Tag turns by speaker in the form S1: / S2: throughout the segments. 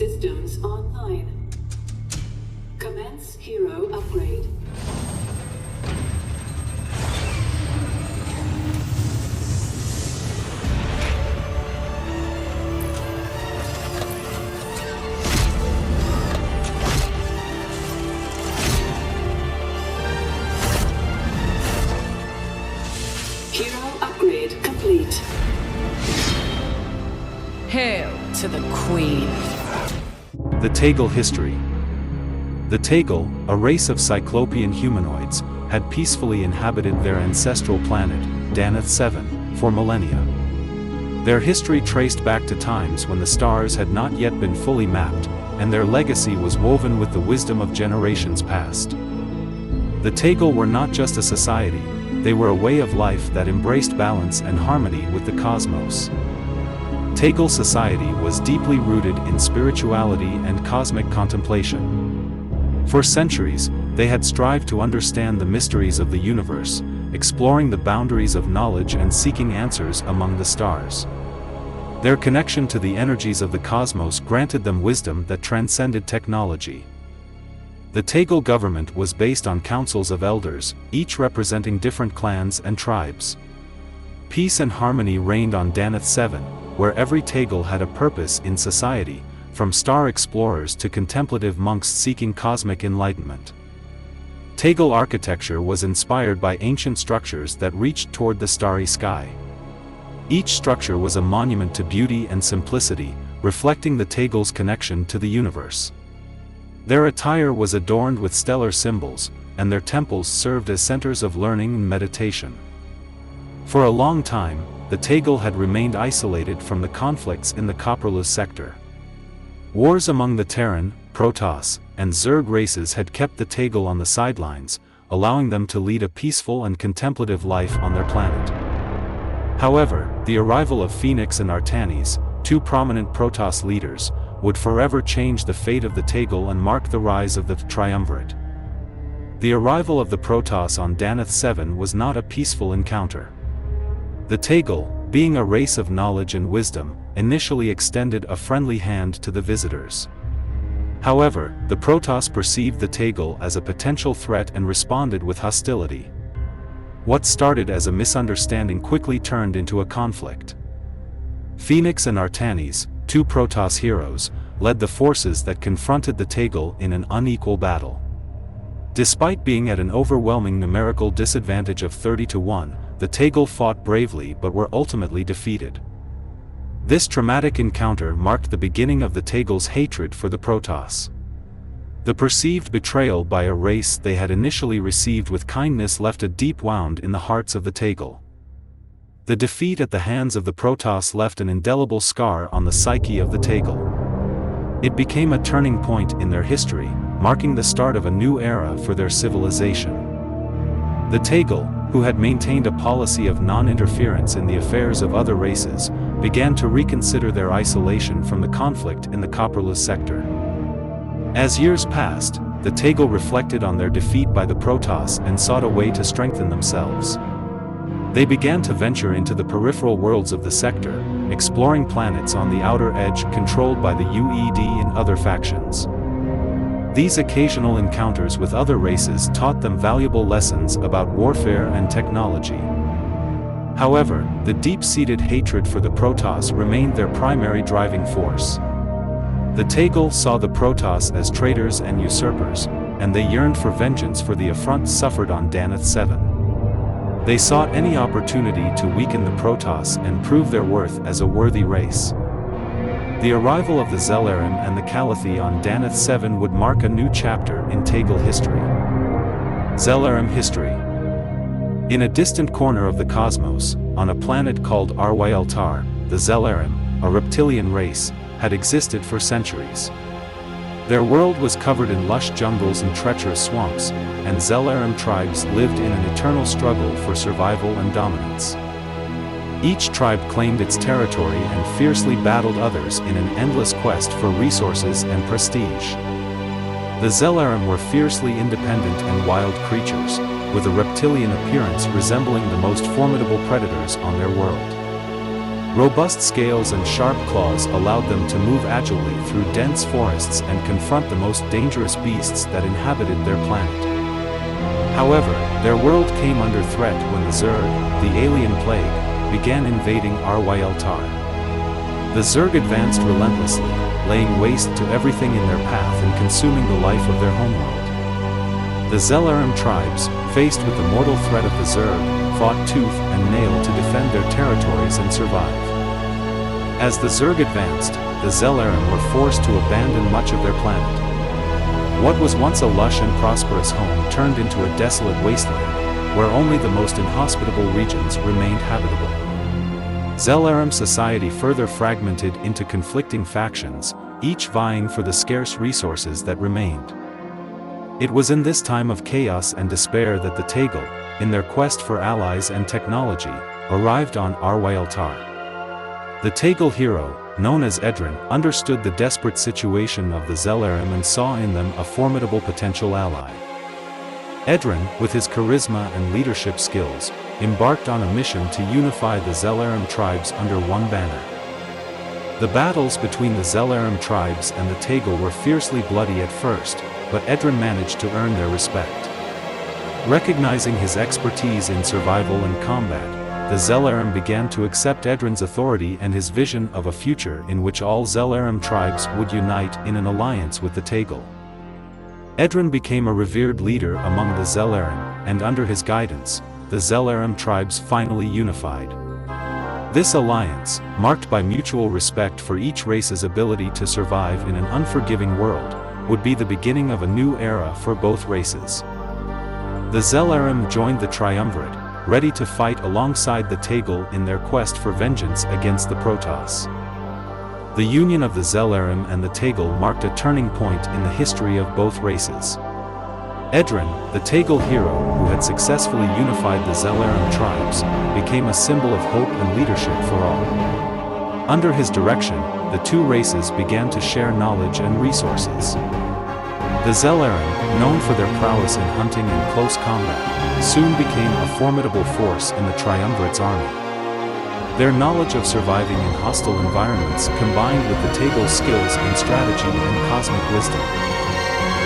S1: Systems online. Commence hero upgrade. Hero upgrade complete.
S2: Hail to the Queen.
S3: The Tegel history. The Tegel, a race of cyclopean humanoids, had peacefully inhabited their ancestral planet, Daneth 7, for millennia. Their history traced back to times when the stars had not yet been fully mapped, and their legacy was woven with the wisdom of generations past. The Tegel were not just a society, they were a way of life that embraced balance and harmony with the cosmos. Tegel society was deeply rooted in spirituality and cosmic contemplation. For centuries, they had strived to understand the mysteries of the universe, exploring the boundaries of knowledge and seeking answers among the stars. Their connection to the energies of the cosmos granted them wisdom that transcended technology. The Tegel government was based on councils of elders, each representing different clans and tribes. Peace and harmony reigned on Daneth 7, where every Tegel had a purpose in society, from star explorers to contemplative monks seeking cosmic enlightenment. Tegel architecture was inspired by ancient structures that reached toward the starry sky. Each structure was a monument to beauty and simplicity, reflecting the Tegel's connection to the universe. Their attire was adorned with stellar symbols, and their temples served as centers of learning and meditation. For a long time, the Tegel had remained isolated from the conflicts in the Copperless sector. Wars among the Terran, Protoss, and Zerg races had kept the Tegel on the sidelines, allowing them to lead a peaceful and contemplative life on their planet. However, the arrival of Phoenix and Artanis, two prominent Protoss leaders, would forever change the fate of the Tegel and mark the rise of the Triumvirate. The arrival of the Protoss on Daneth 7 was not a peaceful encounter. The Tegel, being a race of knowledge and wisdom, initially extended a friendly hand to the visitors. However, the Protoss perceived the Tegel as a potential threat and responded with hostility. What started as a misunderstanding quickly turned into a conflict. Phoenix and Artanis, two Protoss heroes, led the forces that confronted the Tegel in an unequal battle. Despite being at an overwhelming numerical disadvantage of 30-1, the Tegel fought bravely but were ultimately defeated. This traumatic encounter marked the beginning of the Tegel's hatred for the Protoss. The perceived betrayal by a race they had initially received with kindness left a deep wound in the hearts of the Tegel. The defeat at the hands of the Protoss left an indelible scar on the psyche of the Tegel. It became a turning point in their history, marking the start of a new era for their civilization. The Tegel, who had maintained a policy of non-interference in the affairs of other races, began to reconsider their isolation from the conflict in the Copperless sector. As years passed, the Tegel reflected on their defeat by the Protoss and sought a way to strengthen themselves. They began to venture into the peripheral worlds of the sector, exploring planets on the outer edge controlled by the UED and other factions. These occasional encounters with other races taught them valuable lessons about warfare and technology. However, the deep-seated hatred for the Protoss remained their primary driving force. The Tegel saw the Protoss as traitors and usurpers, and they yearned for vengeance for the affronts suffered on Daneth 7. They sought any opportunity to weaken the Protoss and prove their worth as a worthy race. The arrival of the Zelarim and the Calathi on Daneth 7 would mark a new chapter in Tegel history. Zelarim history. In a distant corner of the cosmos, on a planet called Arwyeltar, the Zelarim, a reptilian race, had existed for centuries. Their world was covered in lush jungles and treacherous swamps, and Zelarim tribes lived in an eternal struggle for survival and dominance. Each tribe claimed its territory and fiercely battled others in an endless quest for resources and prestige. The Zelarim were fiercely independent and wild creatures, with a reptilian appearance resembling the most formidable predators on their world. Robust scales and sharp claws allowed them to move agilely through dense forests and confront the most dangerous beasts that inhabited their planet. However, their world came under threat when the Zerg, the alien plague, began invading Arwyeltar. The Zerg advanced relentlessly, laying waste to everything in their path and consuming the life of their homeworld. The Zelarim tribes, faced with the mortal threat of the Zerg, fought tooth and nail to defend their territories and survive. As the Zerg advanced, the Zelarim were forced to abandon much of their planet. What was once a lush and prosperous home turned into a desolate wasteland, where only the most inhospitable regions remained habitable. Zelarim society further fragmented into conflicting factions, each vying for the scarce resources that remained. It was in this time of chaos and despair that the Tegel, in their quest for allies and technology, arrived on Arwyeltar. The Tegel hero, known as Edrin, understood the desperate situation of the Zelarim and saw in them a formidable potential ally. Edrin, with his charisma and leadership skills, embarked on a mission to unify the Zelarim tribes under one banner. The battles between the Zelarim tribes and the Tegel were fiercely bloody at first, but Edrin managed to earn their respect. Recognizing his expertise in survival and combat, the Zelarim began to accept Edrin's authority and his vision of a future in which all Zelarim tribes would unite in an alliance with the Tegel. Edrin became a revered leader among the Zelarim, and under his guidance, the Zelarim tribes finally unified. This alliance, marked by mutual respect for each race's ability to survive in an unforgiving world, would be the beginning of a new era for both races. The Zelarim joined the Triumvirate, ready to fight alongside the Tegel in their quest for vengeance against the Protoss. The union of the Zelarim and the Tegel marked a turning point in the history of both races. Edrin, the Tegel hero who had successfully unified the Zelarim tribes, became a symbol of hope and leadership for all. Under his direction, the two races began to share knowledge and resources. The Zelarim, known for their prowess in hunting and close combat, soon became a formidable force in the Triumvirate's army. Their knowledge of surviving in hostile environments combined with the Tegel's skills in strategy and cosmic wisdom.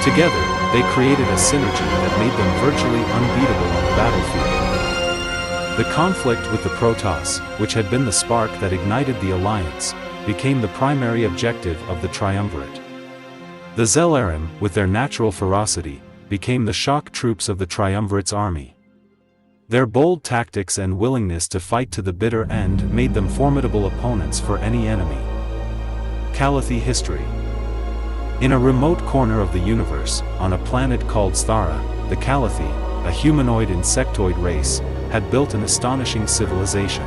S3: Together, they created a synergy that made them virtually unbeatable on the battlefield. The conflict with the Protoss, which had been the spark that ignited the alliance, became the primary objective of the Triumvirate. The Zelarim, with their natural ferocity, became the shock troops of the Triumvirate's army. Their bold tactics and willingness to fight to the bitter end made them formidable opponents for any enemy. Calathi history. In a remote corner of the universe, on a planet called Sthara, the Calathi, a humanoid insectoid race, had built an astonishing civilization.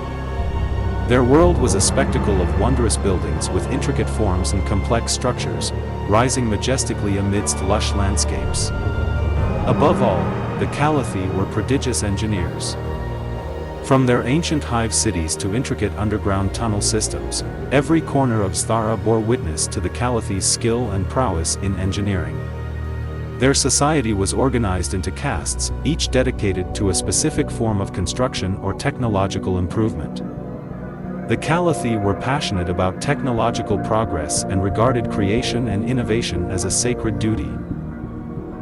S3: Their world was a spectacle of wondrous buildings with intricate forms and complex structures, rising majestically amidst lush landscapes. Above all, the Calathi were prodigious engineers. From their ancient hive cities to intricate underground tunnel systems, every corner of Sthara bore witness to the Calathi's skill and prowess in engineering. Their society was organized into castes, each dedicated to a specific form of construction or technological improvement. The Calathi were passionate about technological progress and regarded creation and innovation as a sacred duty.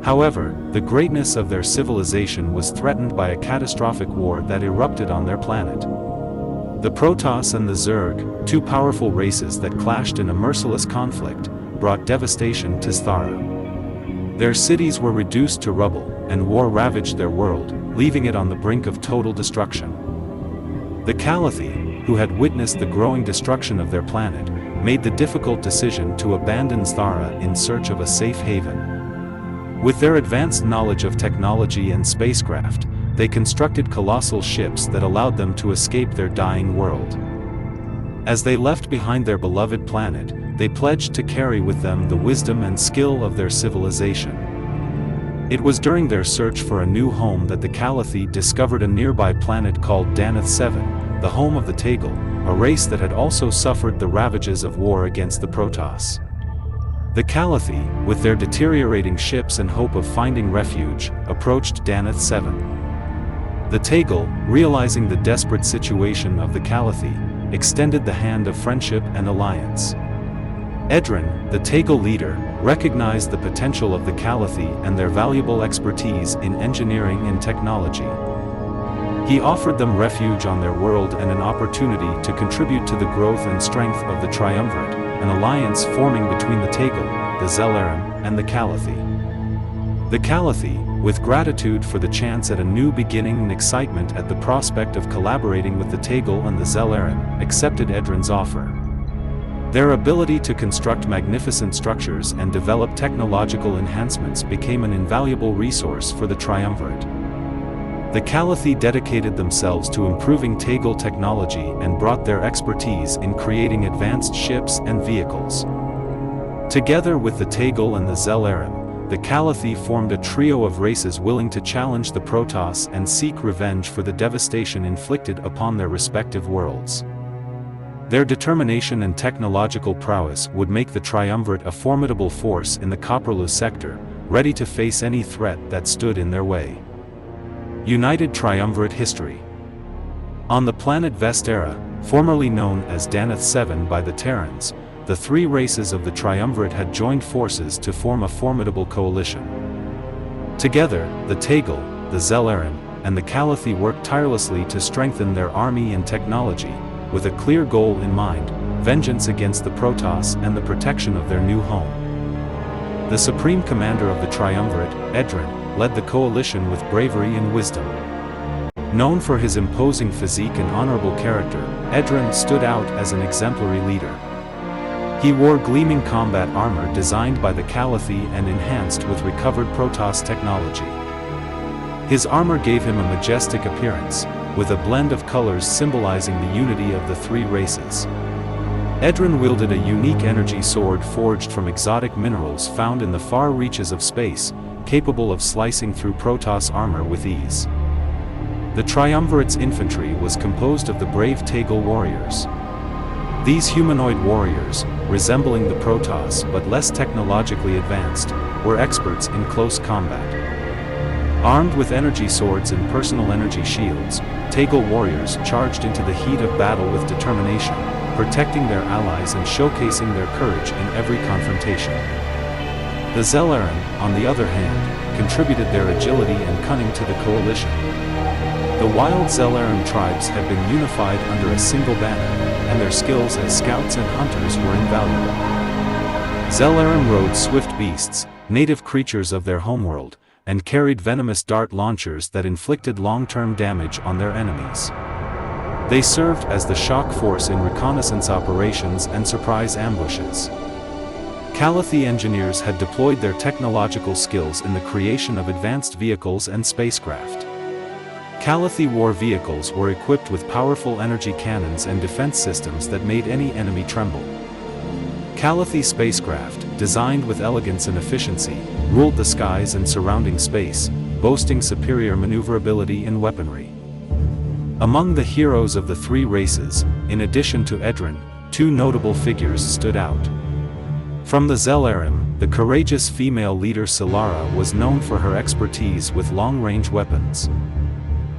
S3: However, the greatness of their civilization was threatened by a catastrophic war that erupted on their planet. The Protoss and the Zerg, two powerful races that clashed in a merciless conflict, brought devastation to Sthara. Their cities were reduced to rubble, and war ravaged their world, leaving it on the brink of total destruction. The Calathi, who had witnessed the growing destruction of their planet, made the difficult decision to abandon Sthara in search of a safe haven. With their advanced knowledge of technology and spacecraft, they constructed colossal ships that allowed them to escape their dying world. As they left behind their beloved planet, they pledged to carry with them the wisdom and skill of their civilization. It was during their search for a new home that the Calathi discovered a nearby planet called Danath 7, the home of the Tegel, a race that had also suffered the ravages of war against the Protoss. The Calathi, with their deteriorating ships and hope of finding refuge, approached Danath 7. The Tegel, realizing the desperate situation of the Calathi, extended the hand of friendship and alliance. Edrin, the Tegel leader, recognized the potential of the Calathi and their valuable expertise in engineering and technology. He offered them refuge on their world and an opportunity to contribute to the growth and strength of the Triumvirate, an alliance forming between the Tegel, the Zelarim, and the Calathi. The Calathi, with gratitude for the chance at a new beginning and excitement at the prospect of collaborating with the Tegel and the Zelarim, accepted Edrin's offer. Their ability to construct magnificent structures and develop technological enhancements became an invaluable resource for the Triumvirate. The Calathi dedicated themselves to improving Tegel technology and brought their expertise in creating advanced ships and vehicles. Together with the Tegel and the Zelarim, the Calathi formed a trio of races willing to challenge the Protoss and seek revenge for the devastation inflicted upon their respective worlds. Their determination and technological prowess would make the Triumvirate a formidable force in the Koprolu sector, ready to face any threat that stood in their way. United Triumvirate History. On the planet Vestera, formerly known as Danath 7 by the Terrans, the three races of the Triumvirate had joined forces to form a formidable coalition. Together, the Tegel, the Zelarim, and the Calathi worked tirelessly to strengthen their army and technology, with a clear goal in mind: vengeance against the Protoss and the protection of their new home. The supreme commander of the Triumvirate, Edrin, led the coalition with bravery and wisdom. Known for his imposing physique and honorable character, Edrin stood out as an exemplary leader. He wore gleaming combat armor designed by the Calathi and enhanced with recovered Protoss technology. His armor gave him a majestic appearance, with a blend of colors symbolizing the unity of the three races. Edrin wielded a unique energy sword forged from exotic minerals found in the far reaches of space, capable of slicing through Protoss armor with ease. The Triumvirate's infantry was composed of the brave Tegel warriors. These humanoid warriors, resembling the Protoss but less technologically advanced, were experts in close combat. Armed with energy swords and personal energy shields, Tegel warriors charged into the heat of battle with determination, protecting their allies and showcasing their courage in every confrontation. The Zelarim, on the other hand, contributed their agility and cunning to the coalition. The wild Zelarim tribes had been unified under a single banner, and their skills as scouts and hunters were invaluable. Zelarim rode swift beasts, native creatures of their homeworld, and carried venomous dart launchers that inflicted long-term damage on their enemies. They served as the shock force in reconnaissance operations and surprise ambushes. Calathi engineers had deployed their technological skills in the creation of advanced vehicles and spacecraft. Calathi war vehicles were equipped with powerful energy cannons and defense systems that made any enemy tremble. Calathi spacecraft, designed with elegance and efficiency, ruled the skies and surrounding space, boasting superior maneuverability and weaponry. Among the heroes of the three races, in addition to Edrin, two notable figures stood out. From the Zelarim, the courageous female leader Solara was known for her expertise with long-range weapons.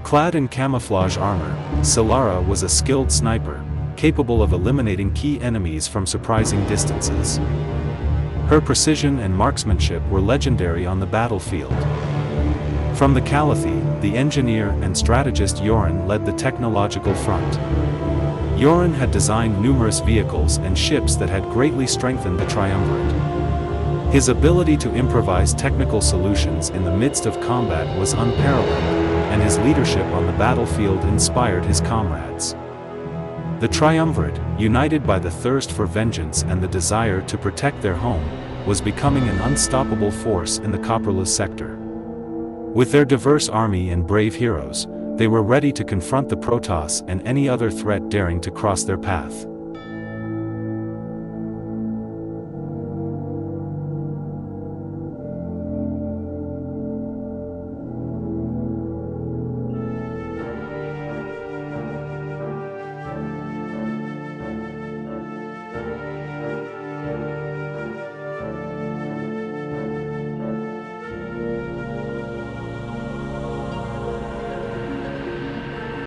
S3: Clad in camouflage armor, Solara was a skilled sniper, capable of eliminating key enemies from surprising distances. Her precision and marksmanship were legendary on the battlefield. From the Calathi, the engineer and strategist Yorin led the technological front. Yorin had designed numerous vehicles and ships that had greatly strengthened the Triumvirate. His ability to improvise technical solutions in the midst of combat was unparalleled, and his leadership on the battlefield inspired his comrades. The Triumvirate, united by the thirst for vengeance and the desire to protect their home, was becoming an unstoppable force in the Koprolu sector. With their diverse army and brave heroes, they were ready to confront the Protoss and any other threat daring to cross their path.